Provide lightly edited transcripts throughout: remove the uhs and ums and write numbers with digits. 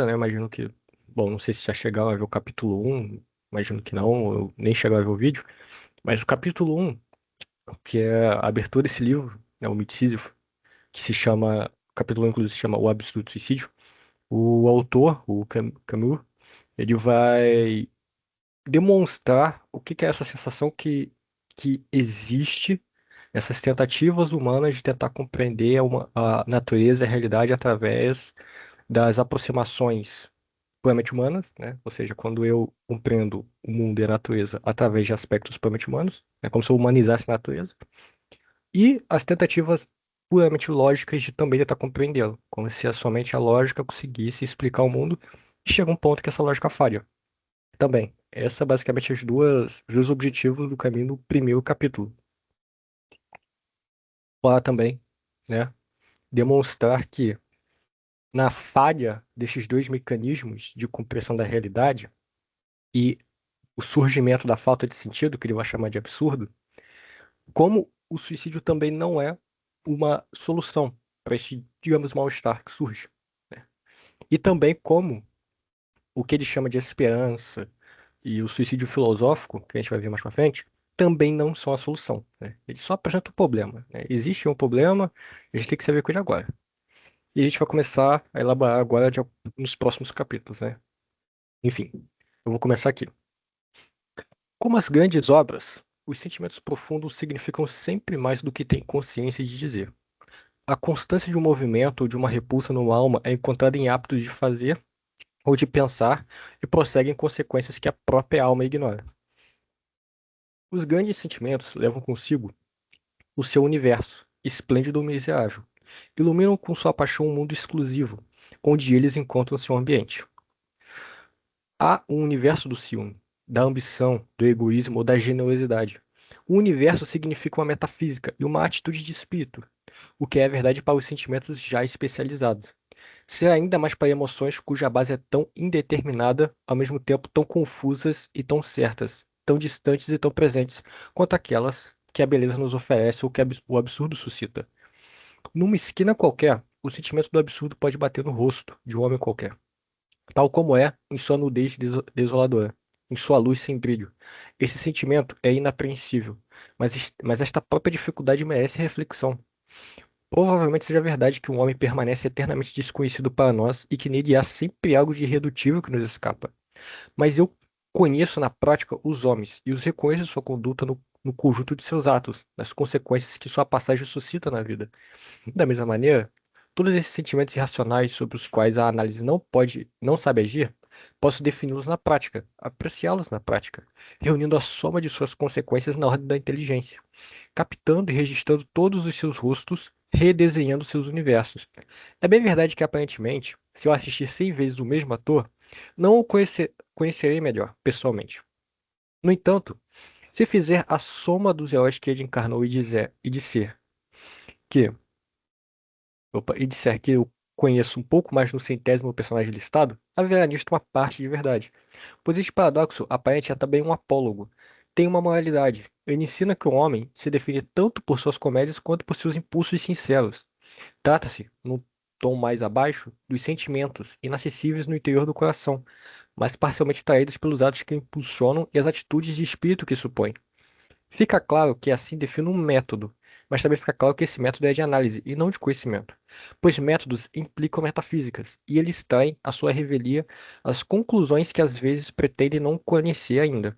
né? Imagino que, bom, não sei se já chegaram a ver o capítulo um, imagino que não, eu nem chegaram a ver o vídeo, mas o capítulo um, que é a abertura desse livro, né, o Mito de Sísifo, que se chama, o capítulo 1 inclusive se chama O Absurdo Suicídio. O autor, o Camus, ele vai demonstrar o que que é essa sensação que existe, essas tentativas humanas de tentar compreender a natureza e a realidade através das aproximações puramente humanas, né? Ou seja, quando eu compreendo o mundo e a natureza através de aspectos puramente humanos, é como se eu humanizasse a natureza, e as tentativas puramente lógicas de também tentar compreendê-lo, como se somente a lógica conseguisse explicar o mundo, e chega um ponto que essa lógica falha. Também, essa é basicamente os dois objetivos do caminho do primeiro capítulo. Lá também, né, demonstrar que na falha desses dois mecanismos de compreensão da realidade e o surgimento da falta de sentido, que ele vai chamar de absurdo, como o suicídio também não é uma solução para esse, digamos, mal-estar que surge, né? E também como o que ele chama de esperança e o suicídio filosófico, que a gente vai ver mais pra frente, também não são a solução, né? Ele só apresenta o problema, né? Existe um problema, a gente tem que saber com ele agora. E a gente vai começar a elaborar agora nos próximos capítulos, né? Enfim, eu vou começar aqui. Como as grandes obras, os sentimentos profundos significam sempre mais do que tem consciência de dizer. A constância de um movimento ou de uma repulsa no alma é encontrada em hábitos de fazer ou de pensar e prossegue em consequências que a própria alma ignora. Os grandes sentimentos levam consigo o seu universo, esplêndido ou miserável. Iluminam com sua paixão um mundo exclusivo, onde eles encontram seu ambiente. Há um universo do ciúme, da ambição, do egoísmo ou da generosidade. O universo significa uma metafísica e uma atitude de espírito, o que é verdade para os sentimentos já especializados. Ser ainda mais para emoções cuja base é tão indeterminada, ao mesmo tempo tão confusas e tão certas, tão distantes e tão presentes, quanto aquelas que a beleza nos oferece ou que o absurdo suscita. Numa esquina qualquer, o sentimento do absurdo pode bater no rosto de um homem qualquer, tal como é em sua nudez desoladora, em sua luz sem brilho. Esse sentimento é inapreensível, mas esta própria dificuldade merece reflexão. Provavelmente seja verdade que um homem permanece eternamente desconhecido para nós e que nele há sempre algo de irredutível que nos escapa. Mas eu conheço na prática os homens e os reconheço sua conduta no conjunto de seus atos, nas consequências que sua passagem suscita na vida. Da mesma maneira, todos esses sentimentos irracionais sobre os quais a análise não sabe agir, posso defini-los na prática, apreciá-los na prática, reunindo a soma de suas consequências na ordem da inteligência, captando e registrando todos os seus rostos, redesenhando seus universos. É bem verdade que, aparentemente, se eu assistir 100 vezes o mesmo ator, não o conhecerei melhor, pessoalmente. No entanto, se fizer a soma dos heróis que ele encarnou e disser que eu conheço um pouco mais no centésimo personagem listado, haverá nisto uma parte de verdade. Pois este paradoxo aparente é também um apólogo. Tem uma moralidade. Ele ensina que o homem se define tanto por suas comédias quanto por seus impulsos sinceros. Trata-se, num tom mais abaixo, dos sentimentos inacessíveis no interior do coração, mas parcialmente traídos pelos atos que impulsionam e as atitudes de espírito que supõe. Fica claro que assim defino um método, mas também fica claro que esse método é de análise e não de conhecimento, pois métodos implicam metafísicas e eles traem à sua revelia as conclusões que às vezes pretendem não conhecer ainda.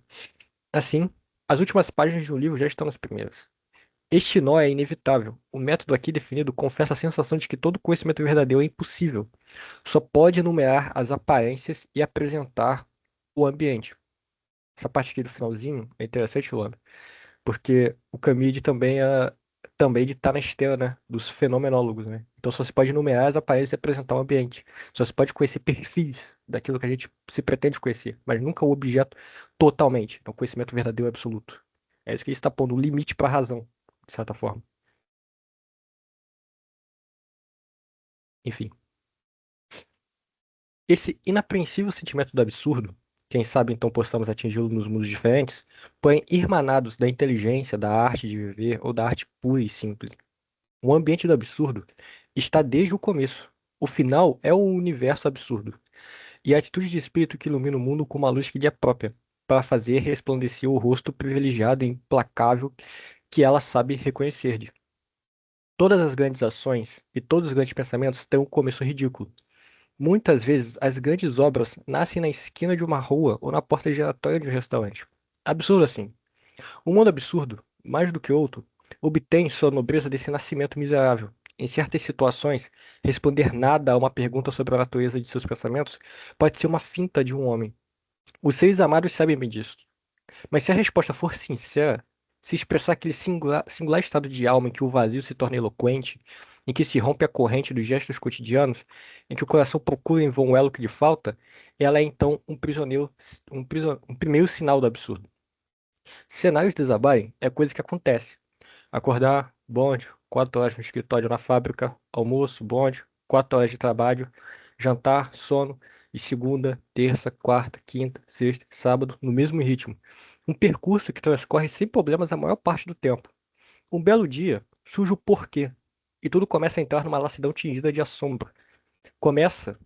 Assim, as últimas páginas de um livro já estão nas primeiras. Este nó é inevitável. O método aqui definido confessa a sensação de que todo conhecimento verdadeiro é impossível. Só pode enumerar as aparências e apresentar o ambiente. Essa parte aqui do finalzinho é interessante, Luana, porque o Camille também ele tá na esteira, né, dos fenomenólogos, né? Então só se pode enumerar as aparências e apresentar o ambiente. Só se pode conhecer perfis daquilo que a gente se pretende conhecer, mas nunca o objeto totalmente. É um conhecimento verdadeiro e absoluto. É isso que ele está pondo um limite para a razão, de certa forma. Enfim, esse inapreensível sentimento do absurdo, quem sabe então possamos atingi-lo nos mundos diferentes, porém irmanados da inteligência, da arte de viver ou da arte pura e simples. O ambiente do absurdo está desde o começo. O final é o universo absurdo. e a atitude de espírito que ilumina o mundo com uma luz que lhe é própria, para fazer resplandecer o rosto privilegiado e implacável que ela sabe reconhecer. Todas as grandes ações e todos os grandes pensamentos têm um começo ridículo. Muitas vezes, as grandes obras nascem na esquina de uma rua ou na porta giratória de um restaurante. Absurdo assim. O mundo absurdo, mais do que outro, obtém sua nobreza desse nascimento miserável. Em certas situações, responder nada a uma pergunta sobre a natureza de seus pensamentos pode ser uma finta de um homem. Os seres amados sabem bem disso. Mas se a resposta for sincera, se expressar aquele singular estado de alma em que o vazio se torna eloquente, em que se rompe a corrente dos gestos cotidianos, em que o coração procura em vão o elo que lhe falta, ela é então um primeiro sinal do absurdo. Se cenários desabarem, é coisa que acontece. Acordar, bonde, 4 horas no escritório ou na fábrica, almoço, bonde, 4 horas de trabalho, jantar, sono, e segunda, terça, quarta, quinta, sexta, sábado, no mesmo ritmo. Um percurso que transcorre sem problemas a maior parte do tempo. Um belo dia, surge o porquê, e tudo começa a entrar numa lassidão tingida de assombro. Começa,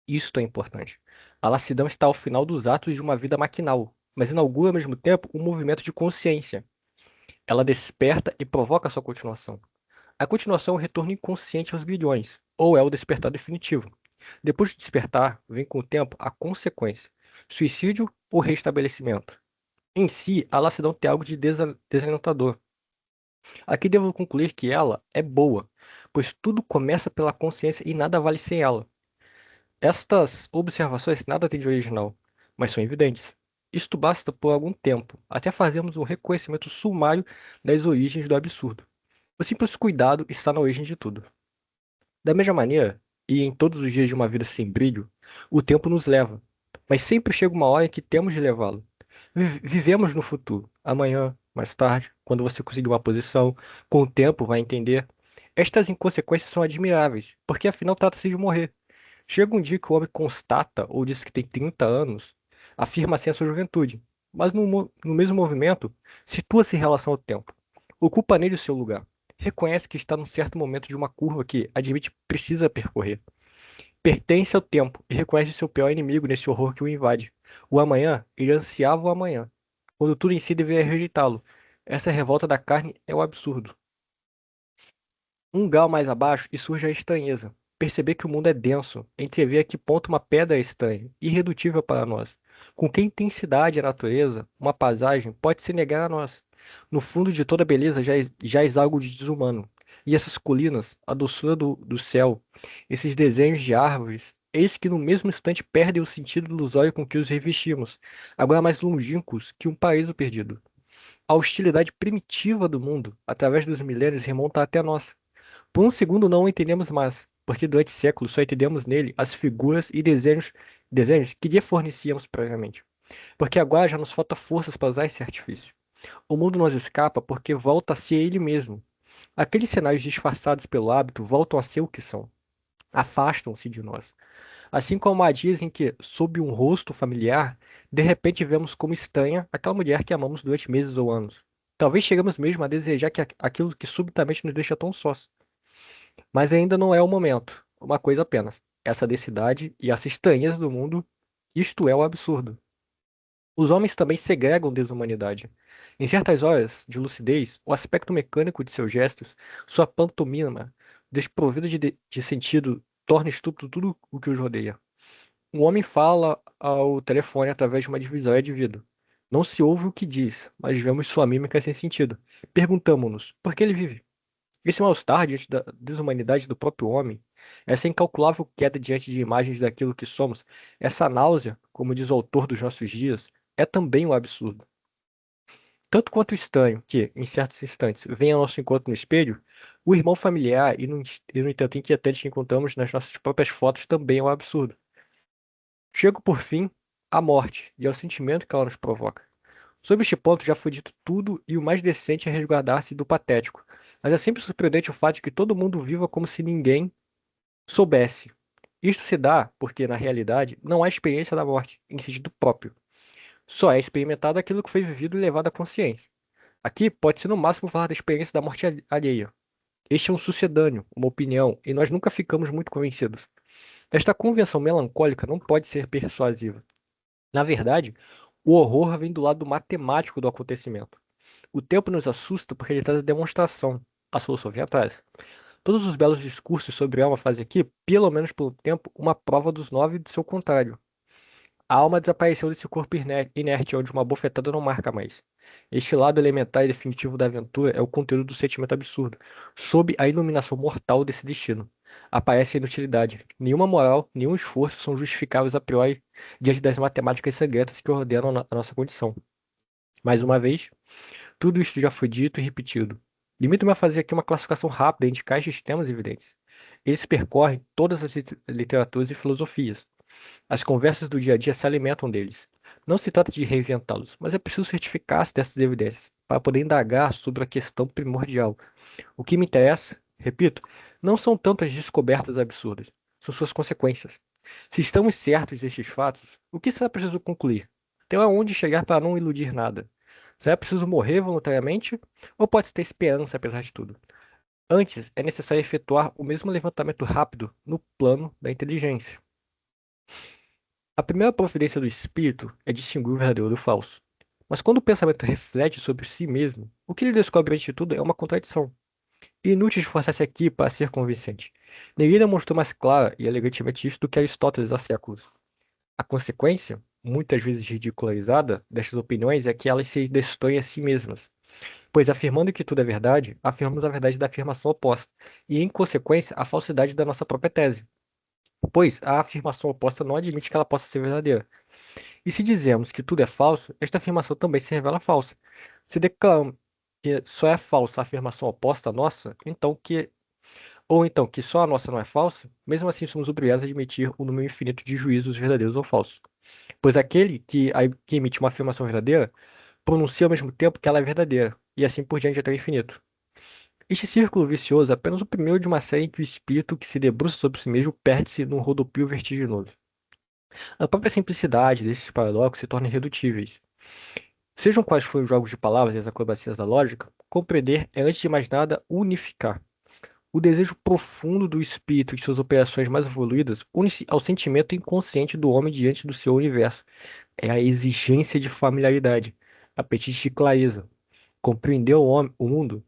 isto é importante. A lassidão está ao final dos atos de uma vida maquinal, mas inaugura ao mesmo tempo um movimento de consciência. Ela desperta e provoca a sua continuação. A continuação é o retorno inconsciente aos grilhões, ou é o despertar definitivo. Depois do despertar, vem com o tempo a consequência: suicídio ou restabelecimento. Em si, a lassidão tem algo de desalentador. Aqui devo concluir que ela é boa, pois tudo começa pela consciência e nada vale sem ela. Estas observações nada têm de original, mas são evidentes. Isto basta por algum tempo, até fazermos um reconhecimento sumário das origens do absurdo. O simples cuidado está na origem de tudo. Da mesma maneira, e em todos os dias de uma vida sem brilho, o tempo nos leva, mas sempre chega uma hora em que temos de levá-lo. Vivemos no futuro, amanhã, mais tarde, quando você conseguir uma posição, com o tempo vai entender. Estas inconsequências são admiráveis, porque afinal trata-se de morrer. Chega um dia que o homem constata ou diz que tem 30 anos, afirma assim a sua juventude, mas no mesmo movimento situa-se em relação ao tempo. Ocupa nele o seu lugar. Reconhece que está num certo momento de uma curva que, admite, precisa percorrer. Pertence ao tempo e reconhece seu pior inimigo nesse horror que o invade. O amanhã, ele ansiava o amanhã, quando tudo em si deveria rejeitá-lo. Essa revolta da carne é o absurdo. Um grau mais abaixo e surge a estranheza. Perceber que o mundo é denso, entrever a que ponto uma pedra é estranha, irredutível para nós. Com que intensidade a natureza, uma paisagem, pode se negar a nós. No fundo de toda beleza jaz algo de desumano. E essas colinas, a doçura do céu, esses desenhos de árvores, eis que no mesmo instante perdem o sentido ilusório com que os revestimos, agora mais longínquos que um paraíso perdido. A hostilidade primitiva do mundo, através dos milênios, remonta até nós. Por um segundo não o entendemos mais, porque durante séculos só entendemos nele as figuras e desenhos que lhe fornecíamos previamente. Porque agora já nos falta forças para usar esse artifício. O mundo nos escapa porque volta a ser ele mesmo. Aqueles cenários disfarçados pelo hábito voltam a ser o que são. Afastam-se de nós. Assim como há dias em que, sob um rosto familiar, de repente vemos como estranha aquela mulher que amamos durante meses ou anos. Talvez chegamos mesmo a desejar que aquilo que subitamente nos deixa tão sós. Mas ainda não é o momento. Uma coisa apenas. Essa densidade e essa estranheza do mundo, isto é o absurdo. Os homens também segregam desumanidade. Em certas horas de lucidez, o aspecto mecânico de seus gestos, sua pantomima, desprovida de sentido, torna estúpido tudo o que os rodeia. Um homem fala ao telefone através de uma divisória de vidro. Não se ouve o que diz, mas vemos sua mímica sem sentido. Perguntamo-nos por que ele vive. Esse mal-estar diante da desumanidade do próprio homem, essa incalculável queda diante de imagens daquilo que somos, essa náusea, como diz o autor dos nossos dias, é também um absurdo. Tanto quanto o estranho, que, em certos instantes, vem ao nosso encontro no espelho, o irmão familiar no entanto inquietante que encontramos nas nossas próprias fotos também é um absurdo. Chego, por fim, à morte e ao sentimento que ela nos provoca. Sobre este ponto já foi dito tudo e o mais decente é resguardar-se do patético, mas é sempre surpreendente o fato de que todo mundo viva como se ninguém soubesse. Isto se dá porque, na realidade, não há experiência da morte, em sentido próprio. Só é experimentado aquilo que foi vivido e levado à consciência. Aqui pode-se no máximo falar da experiência da morte alheia. Este é um sucedâneo, uma opinião, e nós nunca ficamos muito convencidos. Esta convenção melancólica não pode ser persuasiva. Na verdade, o horror vem do lado matemático do acontecimento. O tempo nos assusta porque ele traz a demonstração. A solução vem atrás. Todos os belos discursos sobre alma fazem aqui, pelo menos pelo tempo, uma prova dos nove do seu contrário. A alma desapareceu desse corpo inerte, onde uma bofetada não marca mais. Este lado elementar e definitivo da aventura é o conteúdo do sentimento absurdo, sob a iluminação mortal desse destino. Aparece a inutilidade. Nenhuma moral, nenhum esforço são justificáveis a priori diante das matemáticas secretas que ordenam a nossa condição. Mais uma vez, tudo isto já foi dito e repetido. Limito-me a fazer aqui uma classificação rápida e indicar estes temas evidentes. Eles percorrem todas as literaturas e filosofias. As conversas do dia a dia se alimentam deles. Não se trata de reinventá-los, mas é preciso certificar-se dessas evidências para poder indagar sobre a questão primordial. O que me interessa, repito, não são tanto as descobertas absurdas, são suas consequências. Se estamos certos destes fatos, o que será preciso concluir? Até onde chegar para não iludir nada? Será preciso morrer voluntariamente? Ou pode-se ter esperança apesar de tudo? Antes, é necessário efetuar o mesmo levantamento rápido no plano da inteligência. A primeira providência do espírito é distinguir o verdadeiro do falso. Mas quando o pensamento reflete sobre si mesmo, o que ele descobre antes de tudo é uma contradição. Inútil esforçar-se aqui para ser convincente. Ninguém demonstrou mais clara e elegantemente isso do que Aristóteles há séculos. A consequência, muitas vezes ridicularizada, destas opiniões é que elas se destroem a si mesmas. Pois afirmando que tudo é verdade, afirmamos a verdade da afirmação oposta, e em consequência a falsidade da nossa própria tese. Pois a afirmação oposta não admite que ela possa ser verdadeira. E se dizemos que tudo é falso, esta afirmação também se revela falsa. Se declaramos que só é falsa a afirmação oposta à nossa, então que só a nossa não é falsa, mesmo assim somos obrigados a admitir o número infinito de juízos verdadeiros ou falsos. Pois aquele que emite uma afirmação verdadeira pronuncia ao mesmo tempo que ela é verdadeira, e assim por diante até o infinito. Este círculo vicioso é apenas o primeiro de uma série em que o espírito que se debruça sobre si mesmo perde-se num rodopio vertiginoso. A própria simplicidade desses paradoxos se torna irredutíveis. Sejam quais forem os jogos de palavras e as acrobacias da lógica, compreender é, antes de mais nada, unificar. O desejo profundo do espírito de suas operações mais evoluídas une-se ao sentimento inconsciente do homem diante do seu universo. É a exigência de familiaridade, apetite de clareza. Compreender o mundo,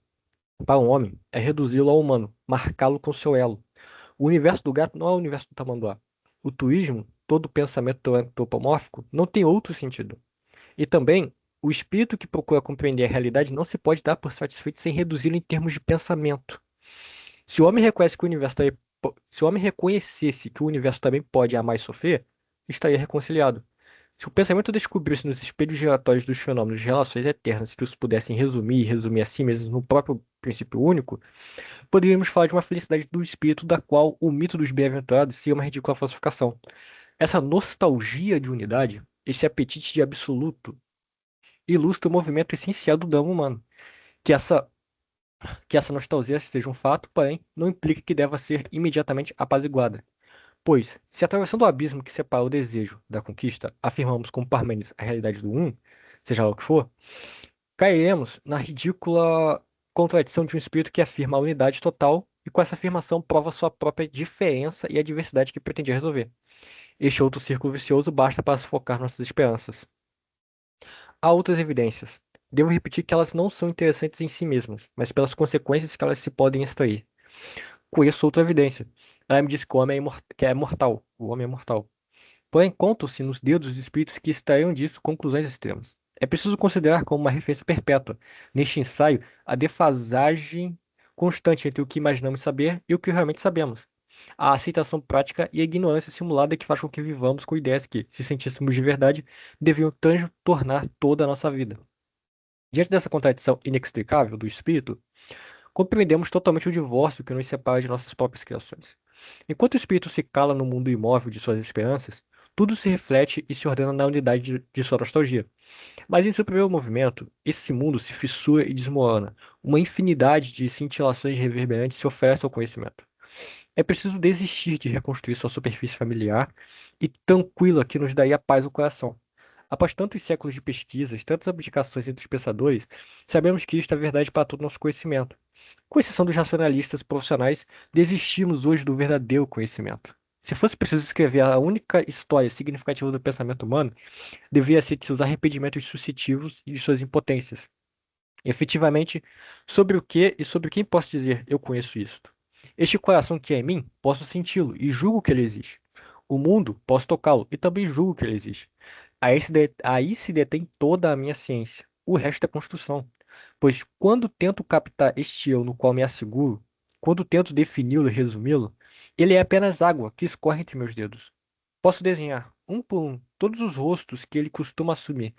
para o homem, é reduzi-lo ao humano, marcá-lo com seu elo. O universo do gato não é o universo do tamanduá. O tuísmo, todo pensamento antropomórfico, não tem outro sentido. E também, o espírito que procura compreender a realidade não se pode dar por satisfeito sem reduzi-lo em termos de pensamento. Se o homem reconhece que o universo se o homem reconhecesse que o universo também pode amar e sofrer, estaria reconciliado. Se o pensamento descobrisse nos espelhos giratórios dos fenômenos de relações eternas que os pudessem resumir e resumir a si mesmos no próprio princípio único, poderíamos falar de uma felicidade do espírito da qual o mito dos bem-aventurados seria uma ridícula falsificação. Essa nostalgia de unidade, esse apetite de absoluto, ilustra o movimento essencial do drama humano. Que essa, que essa nostalgia seja um fato, porém, não implica que deva ser imediatamente apaziguada. Pois, se atravessando o abismo que separa o desejo da conquista, afirmamos como Parmênides a realidade do um, seja lá o que for, cairemos na ridícula contradição de um espírito que afirma a unidade total e com essa afirmação prova sua própria diferença e a diversidade que pretendia resolver. Este outro círculo vicioso basta para sufocar nossas esperanças. Há outras evidências. Devo repetir que elas não são interessantes em si mesmas, mas pelas consequências que elas se podem extrair. Conheço outra evidência. Ela me diz que o homem que é mortal. O homem é mortal. Porém, contam-se nos dedos os espíritos que extraíram disso conclusões extremas. É preciso considerar como uma referência perpétua, neste ensaio, a defasagem constante entre o que imaginamos saber e o que realmente sabemos. A aceitação prática e a ignorância simulada que faz com que vivamos com ideias que, se sentíssemos de verdade, deviam transtornar toda a nossa vida. Diante dessa contradição inextricável do espírito, compreendemos totalmente o divórcio que nos separa de nossas próprias criações. Enquanto o espírito se cala no mundo imóvel de suas esperanças, tudo se reflete e se ordena na unidade de sua nostalgia. Mas em seu primeiro movimento, esse mundo se fissura e desmorona. Uma infinidade de cintilações reverberantes se oferece ao conhecimento. É preciso desistir de reconstruir sua superfície familiar e tranquila que nos daria paz ao coração. Após tantos séculos de pesquisas, tantas abdicações entre os pensadores, sabemos que isto é verdade para todo o nosso conhecimento. Com exceção dos racionalistas profissionais, desistimos hoje do verdadeiro conhecimento. Se fosse preciso escrever a única história significativa do pensamento humano, deveria ser de seus arrependimentos sucessivos e de suas impotências. Efetivamente, sobre o que e sobre quem posso dizer eu conheço isto? Este coração que é em mim, posso senti-lo e julgo que ele existe. O mundo, posso tocá-lo e também julgo que ele existe. Aí se detém toda a minha ciência. O resto é construção. Pois quando tento captar este eu no qual me asseguro, quando tento defini-lo e resumi-lo, ele é apenas água que escorre entre meus dedos. Posso desenhar, um por um, todos os rostos que ele costuma assumir,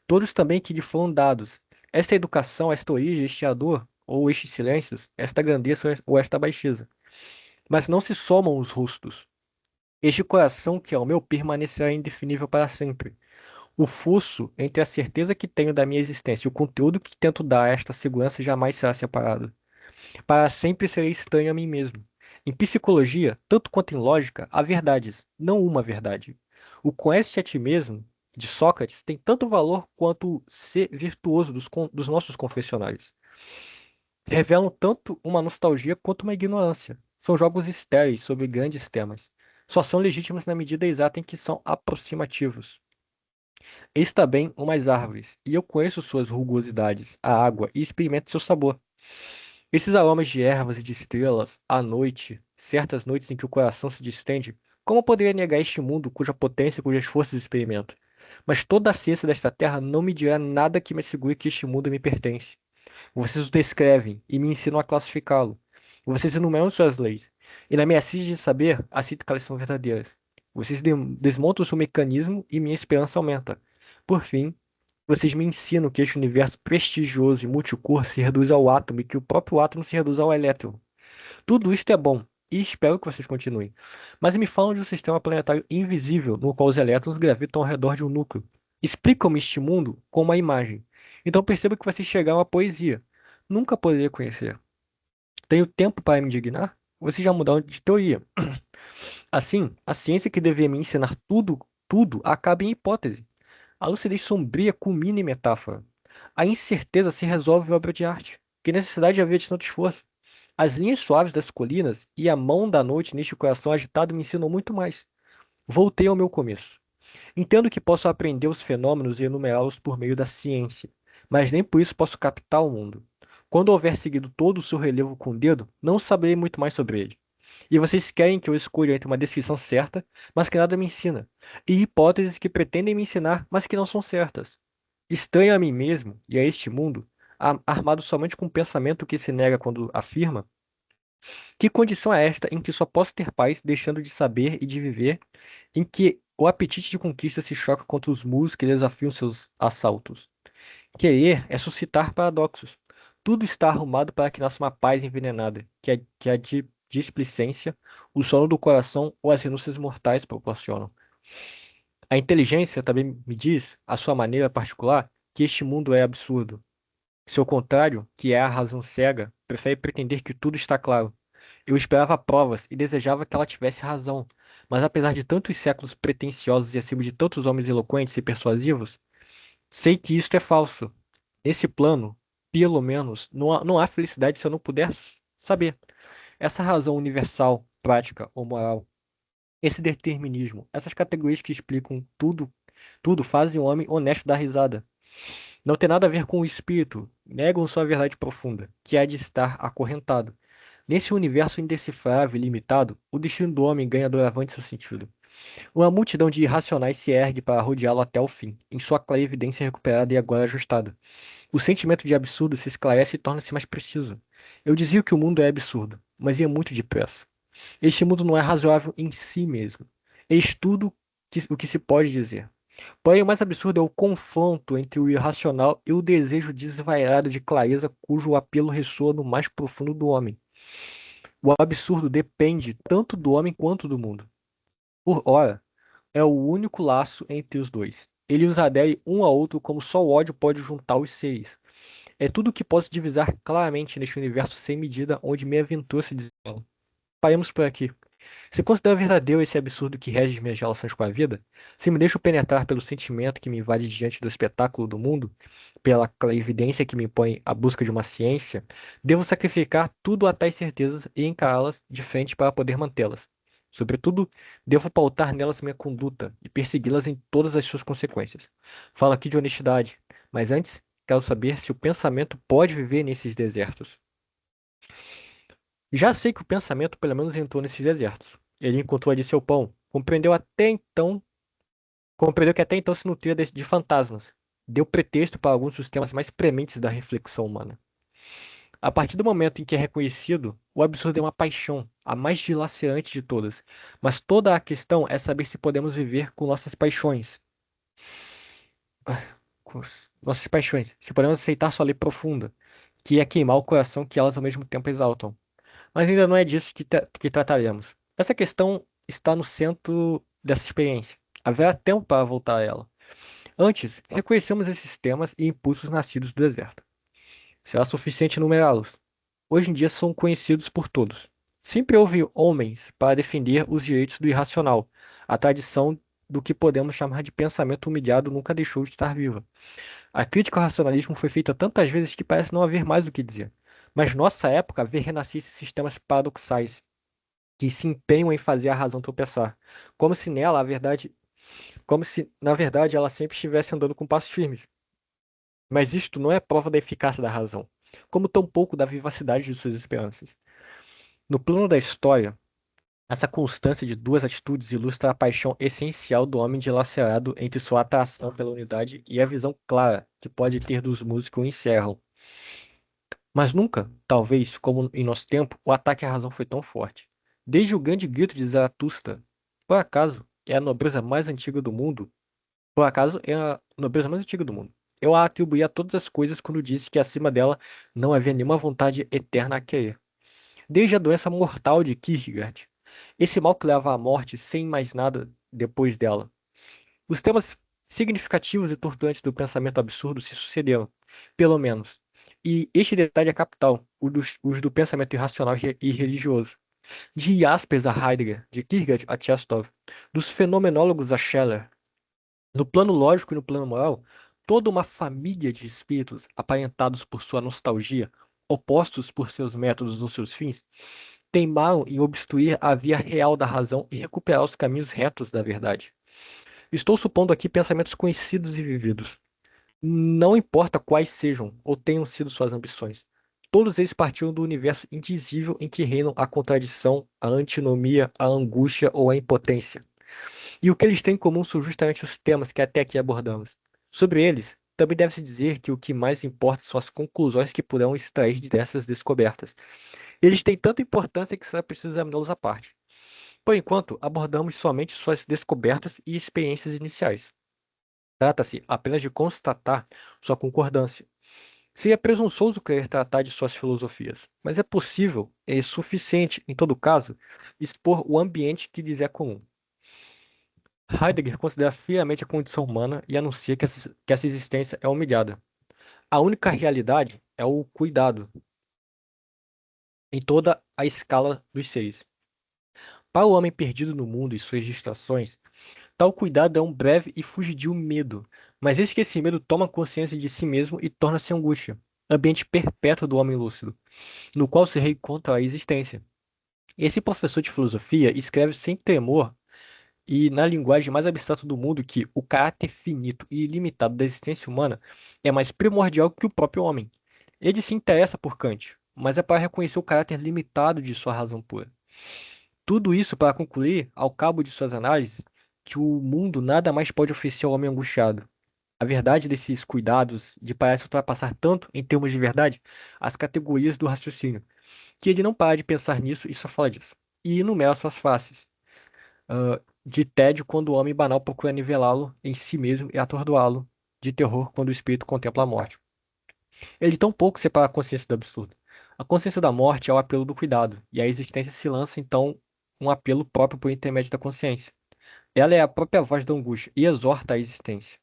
todos também que lhe foram dados. Esta educação, esta origem, este ardor, ou estes silêncios, esta grandeza ou esta baixeza. Mas não se somam os rostos. Este coração que é o meu permanecerá indefinível para sempre. O fosso entre a certeza que tenho da minha existência e o conteúdo que tento dar a esta segurança jamais será separado. Para sempre serei estranho a mim mesmo. Em psicologia, tanto quanto em lógica, há verdades, não uma verdade. O conhece-te a ti mesmo, de Sócrates, tem tanto valor quanto o ser virtuoso dos nossos confessionários. Revelam tanto uma nostalgia quanto uma ignorância. São jogos estéreis sobre grandes temas. Só são legítimos na medida exata em que são aproximativos. Eis também umas árvores, e eu conheço suas rugosidades, a água, e experimento seu sabor. Esses aromas de ervas e de estrelas, à noite, certas noites em que o coração se distende, como poderia negar este mundo cuja potência e cujas forças experimento? Mas toda a ciência desta terra não me dirá nada que me assegure que este mundo me pertence. Vocês o descrevem e me ensinam a classificá-lo. Vocês enumeram suas leis. E na minha sede de saber, aceito que elas são verdadeiras. Vocês desmontam seu mecanismo e minha esperança aumenta. Por fim, vocês me ensinam que este universo prestigioso e multicor se reduz ao átomo e que o próprio átomo se reduz ao elétron. Tudo isto é bom, e espero que vocês continuem. Mas me falam de um sistema planetário invisível no qual os elétrons gravitam ao redor de um núcleo. Explicam-me este mundo com uma imagem. Então percebo que vocês chegaram à poesia. Nunca poderia conhecer. Tenho tempo para me indignar? Vocês já mudaram de teoria. Assim, a ciência que devia me ensinar tudo, acaba em hipótese. A lucidez sombria culmina em metáfora. A incerteza se resolve em obra de arte. Que necessidade havia de tanto esforço? As linhas suaves das colinas e a mão da noite neste coração agitado me ensinam muito mais. Voltei ao meu começo. Entendo que posso aprender os fenômenos e enumerá-los por meio da ciência, mas nem por isso posso captar o mundo. Quando houver seguido todo o seu relevo com o dedo, não saberei muito mais sobre ele. E vocês querem que eu escolha entre uma descrição certa, mas que nada me ensina, e hipóteses que pretendem me ensinar, mas que não são certas. Estranho a mim mesmo e a este mundo, armado somente com um pensamento que se nega quando afirma: que condição é esta em que só posso ter paz deixando de saber e de viver, em que o apetite de conquista se choca contra os muros que desafiam seus assaltos? Querer é suscitar paradoxos. Tudo está arrumado para que nasça uma paz envenenada, que a displicência, o sono do coração ou as renúncias mortais proporcionam. A inteligência também me diz, à sua maneira particular, que este mundo é absurdo. Seu contrário, que é a razão cega, prefere pretender que tudo está claro. Eu esperava provas e desejava que ela tivesse razão, mas apesar de tantos séculos pretensiosos e acima de tantos homens eloquentes e persuasivos, sei que isto é falso. Nesse plano, pelo menos, não há felicidade se eu não puder saber. Essa razão universal, prática ou moral, esse determinismo, essas categorias que explicam tudo fazem o homem honesto dar risada. Não tem nada a ver com o espírito, negam sua verdade profunda, que é de estar acorrentado. Nesse universo indecifrável e limitado, o destino do homem ganha doravante seu sentido. Uma multidão de irracionais se ergue para rodeá-lo até o fim, em sua clarividência recuperada e agora ajustada. O sentimento de absurdo se esclarece e torna-se mais preciso. Eu dizia que o mundo é absurdo, mas ia muito depressa. Este mundo não é razoável em si mesmo. Eis tudo o que se pode dizer. Porém, o mais absurdo é o confronto entre o irracional e o desejo desvairado de clareza cujo apelo ressoa no mais profundo do homem. O absurdo depende tanto do homem quanto do mundo. Por ora, é o único laço entre os dois. Ele os adere um ao outro como só o ódio pode juntar os seres. É tudo o que posso divisar claramente neste universo sem medida onde meia aventura se desenrola. Paremos por aqui. Se considero verdadeiro esse absurdo que rege minhas relações com a vida, se me deixo penetrar pelo sentimento que me invade diante do espetáculo do mundo, pela clarividência que me impõe a busca de uma ciência, devo sacrificar tudo a tais certezas e encará-las de frente para poder mantê-las. Sobretudo, devo pautar nelas minha conduta e persegui-las em todas as suas consequências. Falo aqui de honestidade, mas antes quero saber se o pensamento pode viver nesses desertos. Já sei que o pensamento pelo menos entrou nesses desertos. Ele encontrou ali seu pão, compreendeu que até então se nutria de fantasmas. Deu pretexto para alguns dos temas mais prementes da reflexão humana. A partir do momento em que é reconhecido, o absurdo é uma paixão, a mais dilacerante de todas. Mas toda a questão é saber se podemos viver com nossas paixões. Nossas paixões. Se podemos aceitar sua lei profunda, que é queimar o coração que elas ao mesmo tempo exaltam. Mas ainda não é disso que trataremos. Essa questão está no centro dessa experiência. Haverá tempo para voltar a ela. Antes, reconhecemos esses temas e impulsos nascidos do deserto. Será suficiente enumerá-los. Hoje em dia são conhecidos por todos. Sempre houve homens para defender os direitos do irracional. A tradição do que podemos chamar de pensamento humilhado nunca deixou de estar viva. A crítica ao racionalismo foi feita tantas vezes que parece não haver mais o que dizer. Mas nossa época vê renascer esses sistemas paradoxais que se empenham em fazer a razão tropeçar, como se nela a verdade, como se na verdade ela sempre estivesse andando com passos firmes. Mas isto não é prova da eficácia da razão, como tampouco da vivacidade de suas esperanças. No plano da história, essa constância de duas atitudes ilustra a paixão essencial do homem dilacerado entre sua atração pela unidade e a visão clara que pode ter dos mundos que o encerram. Mas nunca, talvez, como em nosso tempo, o ataque à razão foi tão forte. Desde o grande grito de Zaratustra, por acaso é a nobreza mais antiga do mundo, por acaso é a nobreza mais antiga do mundo. Eu a atribuí a todas as coisas quando disse que acima dela não havia nenhuma vontade eterna a querer. Desde a doença mortal de Kierkegaard, esse mal que leva à morte sem mais nada depois dela. Os temas significativos e torturantes do pensamento absurdo se sucederam, pelo menos. E este detalhe é capital, os do pensamento irracional e religioso. De Jaspers a Heidegger, de Kierkegaard a Chestov, dos fenomenólogos a Scheller. No plano lógico e no plano moral, toda uma família de espíritos aparentados por sua nostalgia, opostos por seus métodos ou seus fins, teimaram em obstruir a via real da razão e recuperar os caminhos retos da verdade. Estou supondo aqui pensamentos conhecidos e vividos. Não importa quais sejam ou tenham sido suas ambições. Todos eles partiram do universo indizível em que reinam a contradição, a antinomia, a angústia ou a impotência. E o que eles têm em comum são justamente os temas que até aqui abordamos. Sobre eles, também deve-se dizer que o que mais importa são as conclusões que poderão extrair dessas descobertas. Eles têm tanta importância que será preciso examiná-los à parte. Por enquanto, abordamos somente suas descobertas e experiências iniciais. Trata-se apenas de constatar sua concordância. Seria presunçoso querer tratar de suas filosofias, mas é possível e suficiente, em todo caso, expor o ambiente que lhes é comum. Heidegger considera friamente a condição humana e anuncia que essa existência é humilhada. A única realidade é o cuidado, em toda a escala dos seres. Para o homem perdido no mundo e suas distrações, tal cuidado é um breve e fugidio medo, mas eis que esse medo toma consciência de si mesmo e torna-se angústia, ambiente perpétuo do homem lúcido, no qual se reencontra a existência. Esse professor de filosofia escreve sem temor e na linguagem mais abstrata do mundo que o caráter finito e ilimitado da existência humana é mais primordial que o próprio homem. Ele se interessa por Kant, mas é para reconhecer o caráter limitado de sua razão pura. Tudo isso para concluir, ao cabo de suas análises, que o mundo nada mais pode oferecer ao homem angustiado. A verdade desses cuidados de parece ultrapassar tanto, em termos de verdade, as categorias do raciocínio, que ele não para de pensar nisso e só fala disso. E enumera suas faces, de tédio quando o homem banal procura nivelá-lo em si mesmo e atordoá-lo, de terror quando o espírito contempla a morte. Ele tão pouco separa a consciência do absurdo. A consciência da morte é o apelo do cuidado, e a existência se lança então um apelo próprio por intermédio da consciência. Ela é a própria voz da angústia e exorta a existência.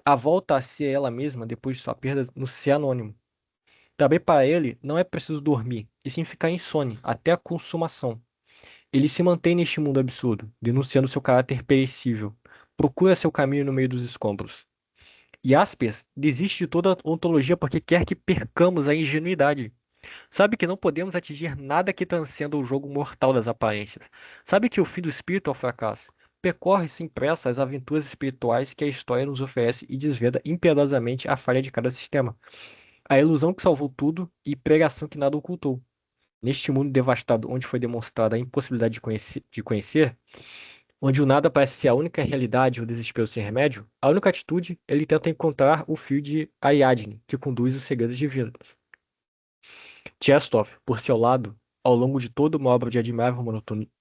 A volta a si a ela mesma depois de sua perda no ser anônimo. Também para ele não é preciso dormir, e sim ficar insone até a consumação. Ele se mantém neste mundo absurdo, denunciando seu caráter perecível. Procura seu caminho no meio dos escombros. Jaspers desiste de toda ontologia porque quer que percamos a ingenuidade. Sabe que não podemos atingir nada que transcenda o jogo mortal das aparências. Sabe que o fim do espírito é o fracasso. Percorre sem pressa as aventuras espirituais que a história nos oferece e desvenda impiedosamente a falha de cada sistema. A ilusão que salvou tudo e pregação que nada ocultou. Neste mundo devastado, onde foi demonstrada a impossibilidade de conhecer, onde o nada parece ser a única realidade e o desespero sem remédio, a única atitude, ele tenta encontrar o fio de Ariadne, que conduz os segredos divinos. Chestov, por seu lado, ao longo de toda uma obra de admirável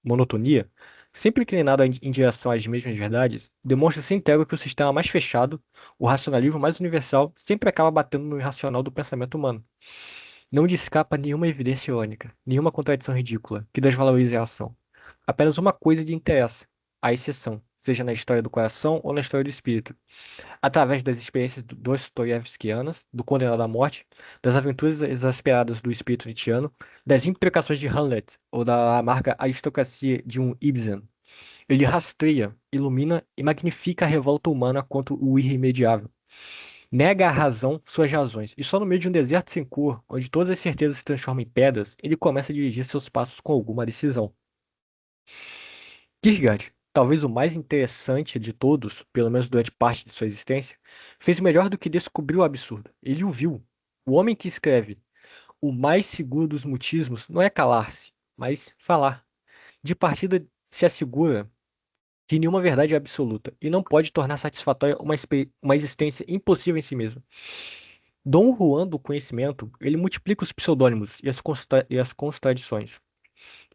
monotonia, sempre inclinado em direção às mesmas verdades, demonstra sem trégua que o sistema mais fechado, o racionalismo mais universal, sempre acaba batendo no irracional do pensamento humano. Não lhe escapa nenhuma evidência irônica, nenhuma contradição ridícula que desvalorize a ação. Apenas uma coisa lhe interessa, a exceção, seja na história do coração ou na história do espírito. Através das experiências dostoiévskianas, do condenado à morte, das aventuras exasperadas do espírito nietzschiano, das imprecações de Hamlet ou da amarga aristocracia de um Ibsen, ele rastreia, ilumina e magnifica a revolta humana contra o irremediável. Nega à razão suas razões, e só no meio de um deserto sem cor, onde todas as certezas se transformam em pedras, ele começa a dirigir seus passos com alguma decisão. Kierkegaard, talvez o mais interessante de todos, pelo menos durante parte de sua existência, fez melhor do que descobrir o absurdo. Ele o viu. O homem que escreve o mais seguro dos mutismos não é calar-se, mas falar. De partida se assegura que nenhuma verdade é absoluta e não pode tornar satisfatória uma existência impossível em si mesmo. Dom Juan do conhecimento, ele multiplica os pseudônimos e as contradições.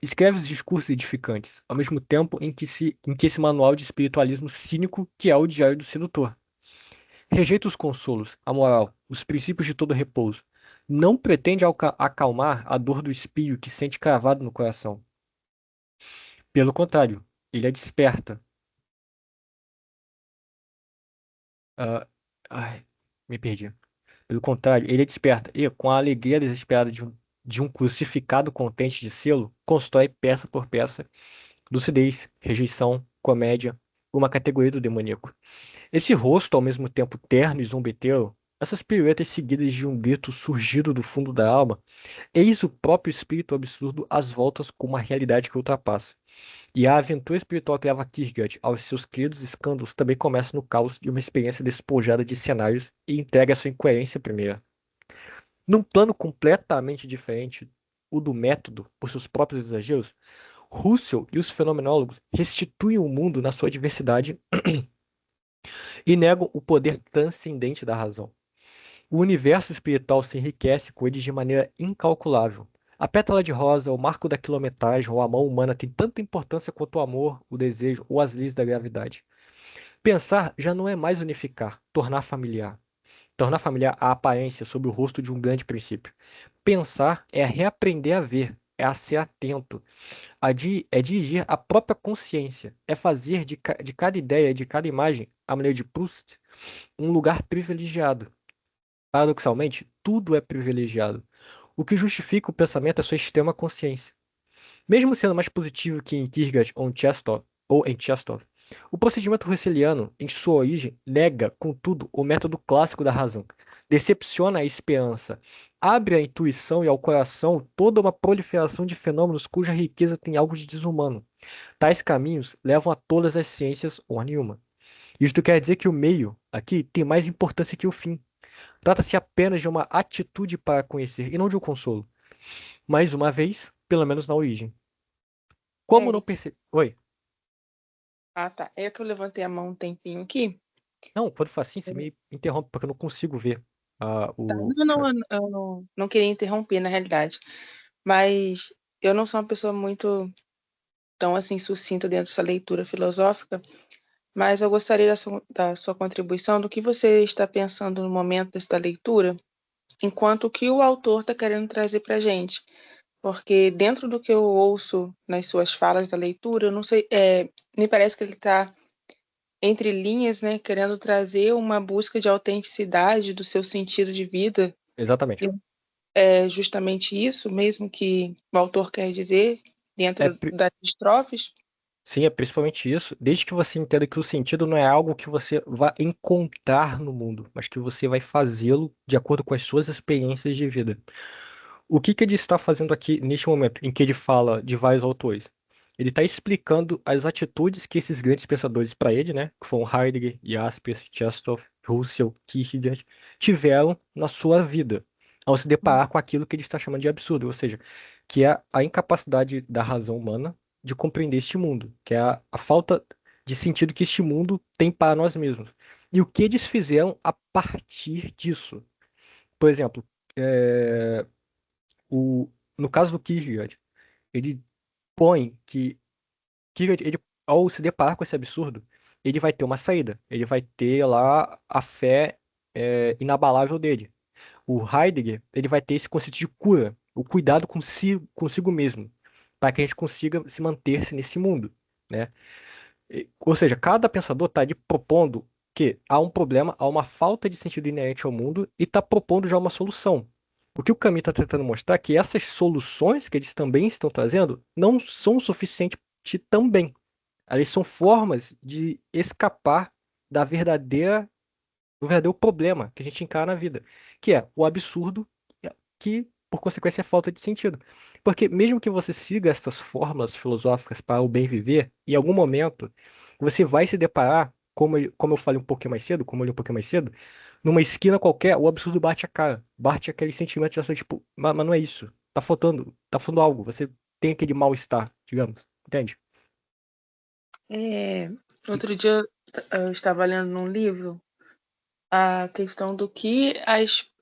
Escreve os discursos edificantes, ao mesmo tempo em que esse manual de espiritualismo cínico que é o Diário do Sedutor. Rejeita os consolos, a moral, os princípios de todo repouso. Não pretende acalmar a dor do espinho que sente cravado no coração. Pelo contrário, ele a desperta. Ah, ai, me perdi. Pelo contrário, ele a desperta e, com a alegria desesperada de um crucificado contente de sê-lo, constrói peça por peça lucidez, rejeição, comédia, uma categoria do demoníaco. Esse rosto, ao mesmo tempo terno e zombeteiro, essas piruetas seguidas de um grito surgido do fundo da alma, eis o próprio espírito absurdo às voltas com uma realidade que ultrapassa. E a aventura espiritual que leva Kierkegaard aos seus queridos escândalos também começa no caos de uma experiência despojada de cenários e entrega a sua incoerência primeira. Num plano completamente diferente, o do método, por seus próprios exageros, Russell e os fenomenólogos restituem o mundo na sua diversidade e negam o poder transcendente da razão. O universo espiritual se enriquece com eles de maneira incalculável. A pétala de rosa, o marco da quilometragem ou a mão humana tem tanta importância quanto o amor, o desejo ou as leis da gravidade. Pensar já não é mais unificar, tornar familiar. Tornar familiar a aparência sob o rosto de um grande princípio. Pensar é reaprender a ver, é a ser atento, é dirigir a própria consciência, é fazer de cada ideia, de cada imagem, a maneira de Proust, um lugar privilegiado. Paradoxalmente, tudo é privilegiado. O que justifica o pensamento é sua extrema consciência. Mesmo sendo mais positivo que em Kierkegaard ou em Chestov, o procedimento russeliano, em sua origem, nega, contudo, o método clássico da razão. Decepciona a esperança, abre à intuição e ao coração toda uma proliferação de fenômenos cuja riqueza tem algo de desumano. Tais caminhos levam a todas as ciências ou a nenhuma. Isto quer dizer que o meio, aqui, tem mais importância que o fim. Trata-se apenas de uma atitude para conhecer e não de um consolo. Mais uma vez, pelo menos na origem. Como não Eric. perceber. Oi. Ah, tá. É que eu levantei a mão um tempinho aqui. Não, quando for assim, você me interrompe, porque eu não consigo ver Tá. o Não, não, chat. eu não queria interromper, na realidade. Mas eu não sou uma pessoa muito tão assim sucinta dentro dessa leitura filosófica, mas eu gostaria da sua contribuição do que você está pensando no momento desta leitura, enquanto o que o autor está querendo trazer para a gente. Porque dentro do que eu ouço nas suas falas da leitura, eu não sei, me parece que ele está entre linhas, né, querendo trazer uma busca de autenticidade do seu sentido de vida. Exatamente. E é justamente isso mesmo que o autor quer dizer É, dentro das estrofes. sim, é principalmente isso. Desde que você entenda que o sentido não é algo que você vai encontrar no mundo, mas que você vai fazê-lo de acordo com as suas experiências de vida. O que que ele está fazendo aqui neste momento, em que ele fala de vários autores? Ele está explicando as atitudes que esses grandes pensadores para ele, né, que foram Heidegger, Jaspers, Chastoff, Russell, Kierkegaard, tiveram na sua vida, ao se deparar com aquilo que ele está chamando de absurdo, ou seja, que é a incapacidade da razão humana de compreender este mundo, que é a falta de sentido que este mundo tem para nós mesmos. E o que eles fizeram a partir disso? Por exemplo, é, o, no caso do Kierkegaard, ele põe que Kierkegaard, ele, ao se deparar com esse absurdo, ele vai ter uma saída. Ele vai ter lá a fé inabalável dele. O Heidegger, ele vai ter esse conceito de cura, o cuidado consigo mesmo, para que a gente consiga se manter-se nesse mundo, né? Ou seja, cada pensador está propondo que há um problema, há uma falta de sentido inerente ao mundo e está propondo já uma solução. O que o Camus está tentando mostrar é que essas soluções que eles também estão trazendo não são suficientes também. Elas são formas de escapar da do verdadeiro problema que a gente encara na vida, que é o absurdo, que, por consequência, é falta de sentido. Porque mesmo que você siga essas fórmulas filosóficas para o bem viver, em algum momento você vai se deparar, como eu falei um pouquinho mais cedo, como eu li um pouquinho mais cedo, numa esquina qualquer, o absurdo bate a cara, bate aquele sentimento de ação, tipo, mas não é isso, tá faltando algo, você tem aquele mal-estar, digamos, entende? É, E- outro dia eu estava lendo num livro a questão do que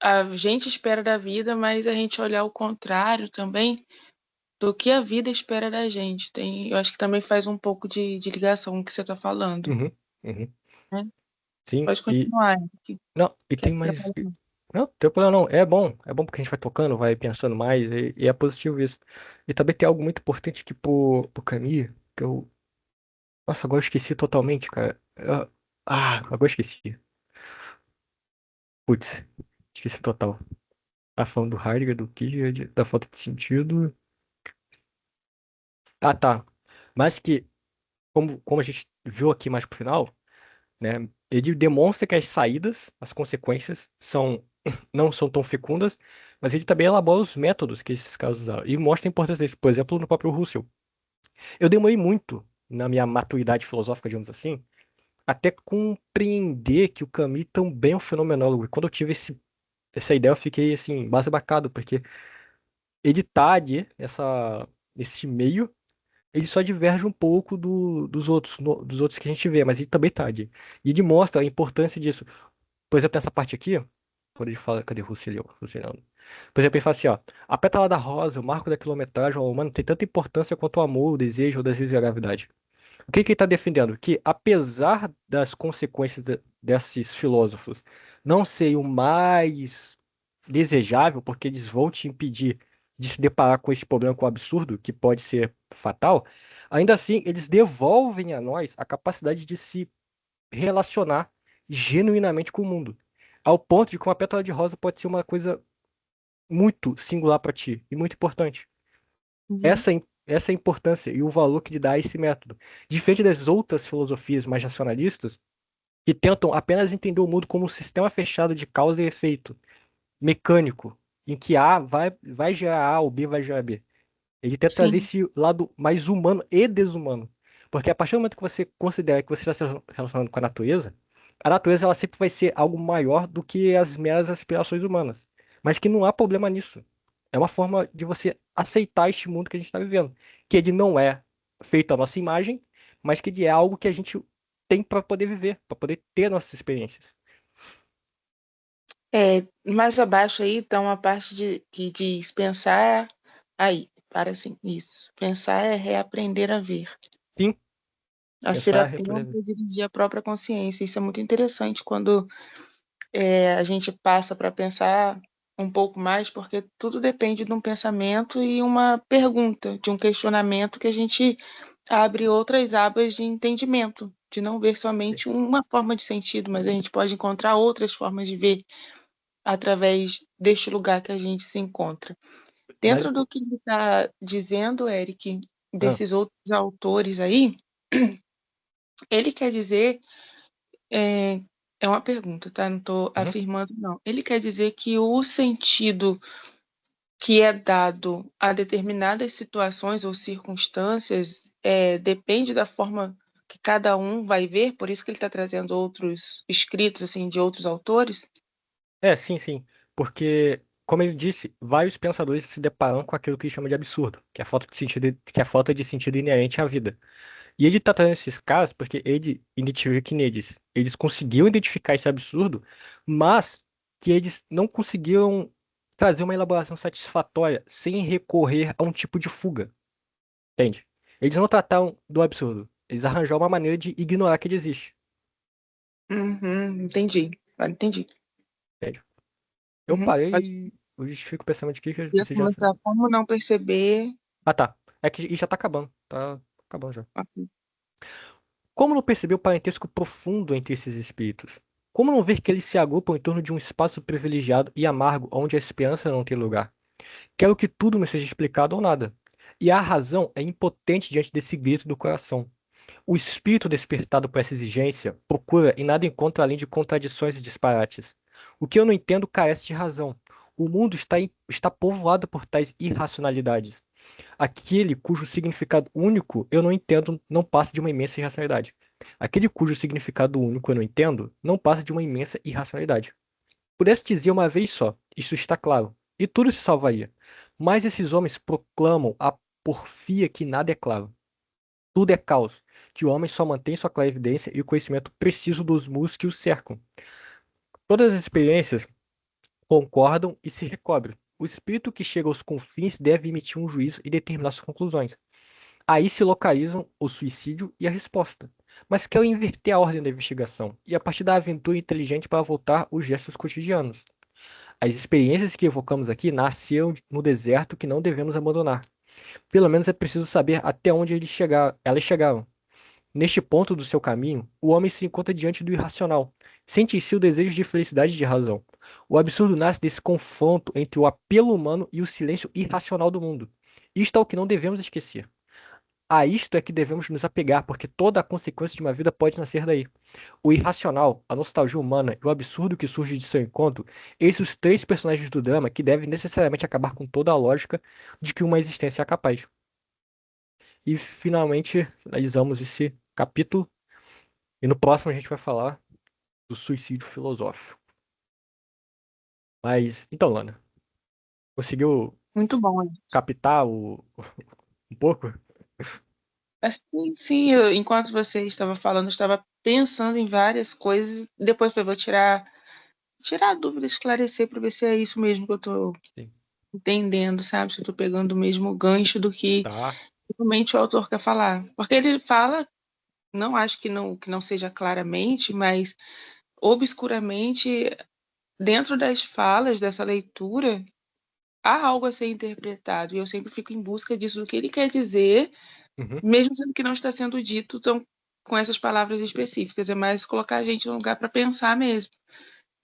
a gente espera da vida, mas a gente olhar o contrário também do que a vida espera da gente. Eu acho que também faz um pouco de ligação com o que você está falando, Uhum, uhum. né? Sim, Pode continuar, que não, e quer tem mais. trabalhar. Não, não tem problema não. É bom porque a gente vai tocando, vai pensando mais, e é positivo isso. E também tem algo muito importante aqui pro Camille, que eu. Nossa, agora eu esqueci totalmente, cara. Agora eu esqueci. Putz, esqueci total. Tá falando do Heidegger, do Kierkegaard, da falta de sentido. Ah, tá. Mas que, como a gente viu aqui mais pro final, né? Ele demonstra que as saídas, as consequências, não são tão fecundas, mas ele também elabora os métodos que esses casos usaram. E mostra a importância deles. Por exemplo, no próprio Russell. Eu demorei muito, na minha maturidade filosófica, digamos assim, até compreender que o Camus também é um fenomenólogo. E quando eu tive essa ideia, eu fiquei, assim, embasbacado, porque ele tá ali, nesse meio, ele só diverge um pouco dos outros que a gente vê, mas ele também tá ali. E ele mostra a importância disso. Por exemplo, nessa parte aqui, quando ele fala, cadê Russell? Russell. Por exemplo, ele fala assim, ó, a pétala da rosa, o marco da quilometragem ao humano tem tanta importância quanto o amor, o desejo, o desejo e a gravidade. O que que ele está defendendo? Que apesar das consequências desses filósofos não serem o mais desejável, porque eles vão te impedir de se deparar com esse problema, com o absurdo, que pode ser fatal, ainda assim, eles devolvem a nós a capacidade de se relacionar genuinamente com o mundo. Ao ponto de que uma pétala de rosa pode ser uma coisa muito singular para ti e muito importante. Uhum. Essa é a importância e o valor que lhe dá a esse método. Diferente das outras filosofias mais racionalistas, que tentam apenas entender o mundo como um sistema fechado de causa e efeito, mecânico, em que vai gerar A, o B vai gerar B. Ele tenta trazer Sim. esse lado mais humano e desumano. Porque a partir do momento que você considera que você está se relacionando com a natureza ela sempre vai ser algo maior do que as meras aspirações humanas. Mas que não há problema nisso. É uma forma de você aceitar este mundo que a gente está vivendo. Que ele não é feito à nossa imagem, mas que ele é algo que a gente tem para poder viver, para poder ter nossas experiências. Mais abaixo aí está uma parte que diz pensar. Aí, para assim, isso. Pensar é reaprender a ver, Sim, a ser pensar, atento e dirigir a própria consciência. Isso é muito interessante quando a gente passa para pensar um pouco mais, porque tudo depende de um pensamento e uma pergunta, de um questionamento que a gente abre outras abas de entendimento, de não ver somente uma forma de sentido, mas a gente pode encontrar outras formas de ver através deste lugar que a gente se encontra. mas, Dentro do que ele está dizendo, Eric, ah, desses outros autores aí, ele quer dizer, é, é uma pergunta, tá? Não estou uhum, afirmando, não. Ele quer dizer que o sentido que é dado a determinadas situações ou circunstâncias, depende da forma que cada um vai ver, por isso que ele está trazendo outros escritos assim de outros autores. Sim, sim. Porque, como ele disse, vários pensadores se deparam com aquilo que ele chama de absurdo, que é a falta de sentido, que é a falta de sentido inerente à vida. E ele está trazendo esses casos porque ele identifica que eles conseguiram identificar esse absurdo, mas que eles não conseguiram trazer uma elaboração satisfatória sem recorrer a um tipo de fuga, entende? Eles não trataram do absurdo, eles arranjaram uma maneira de ignorar que ele existe, Uhum, entendi. Agora entendi. entende? Eu Uhum, pode parei, eu justifico o pensamento aqui que ia você já... começar como não perceber. Ah, tá. É que já tá acabando, tá acabando já. Ok. Como não perceber o parentesco profundo entre esses espíritos? Como não ver que eles se agrupam em torno de um espaço privilegiado e amargo onde a esperança não tem lugar? Quero que tudo me seja explicado ou nada. E a razão é impotente diante desse grito do coração. O espírito despertado por essa exigência procura e nada encontra além de contradições e disparates. O que eu não entendo carece de razão. O mundo está povoado por tais irracionalidades. Aquele cujo significado único eu não entendo não passa de uma imensa irracionalidade. Aquele cujo significado único eu não entendo não passa de uma imensa irracionalidade. Pudesse dizer uma vez só, isso está claro, e tudo se salvaria. Mas esses homens proclamam a porfia que nada é claro. Tudo é caos, que o homem só mantém sua clarividência e o conhecimento preciso dos muros que o cercam. Todas as experiências concordam e se recobrem. O espírito que chega aos confins deve emitir um juízo e determinar suas conclusões. Aí se localizam o suicídio e a resposta. Mas quero inverter a ordem da investigação e a partir da aventura inteligente para voltar os gestos cotidianos. As experiências que evocamos aqui nasceram no deserto que não devemos abandonar. Pelo menos é preciso saber até onde elas chegaram. Neste ponto do seu caminho, o homem se encontra diante do irracional. Sente em si o desejo de felicidade e de razão. O absurdo nasce desse confronto entre o apelo humano e o silêncio irracional do mundo. Isto é o que não devemos esquecer. A isto é que devemos nos apegar, porque toda a consequência de uma vida pode nascer daí. O irracional, a nostalgia humana e o absurdo que surge de seu encontro, esses os três personagens do drama que devem necessariamente acabar com toda a lógica de que uma existência é capaz. E finalmente finalizamos esse capítulo, e no próximo a gente vai falar do suicídio filosófico. Mas, então, Lana, conseguiu Muito bom. captar um pouco? Assim, sim, enquanto você estava falando, eu estava pensando em várias coisas. Depois eu vou tirar a dúvida, esclarecer para ver se é isso mesmo que eu estou Sim. entendendo, sabe? Se eu estou pegando o mesmo gancho do que Tá. realmente o autor quer falar. Porque ele fala, não acho que não seja claramente, mas obscuramente, dentro das falas dessa leitura, há algo a ser interpretado. E eu sempre fico em busca disso, do que ele quer dizer, Uhum. mesmo sendo que não está sendo dito tão, com essas palavras específicas. É mais colocar a gente no lugar para pensar mesmo.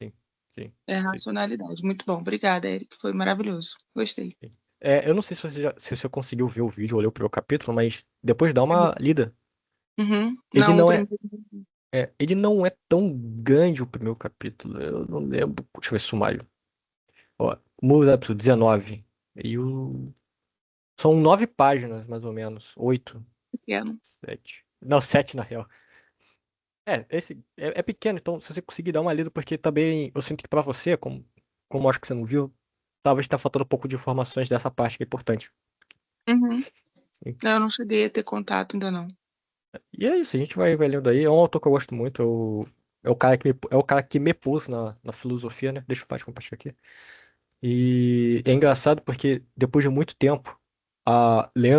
Sim, sim, É sim. racionalidade. Muito bom. Obrigada, Eric. Foi maravilhoso. Gostei. Sim. Eu não sei se você conseguiu ver o vídeo ou ler o primeiro capítulo, mas depois dá uma lida. Uhum. Ele Não, o não primeiro. ele não é tão grande o primeiro capítulo. Eu não lembro. Deixa eu ver sumário. Ó, Muros Absurdos, 19. São 9 páginas, mais ou menos. 8, Pequeno. 7. Não, 7 na real. Esse é pequeno, então se você conseguir dar uma lida, porque também eu sinto que pra você, como eu acho que você não viu, talvez tá faltando um pouco de informações dessa parte que é importante. Uhum. Sim. Eu não cheguei a ter contato ainda não. E é isso, a gente vai lendo aí. É um autor que eu gosto muito. É o cara que me pôs na filosofia, né? Deixa eu parar de compartilhar aqui. E é engraçado porque depois de muito tempo, lendo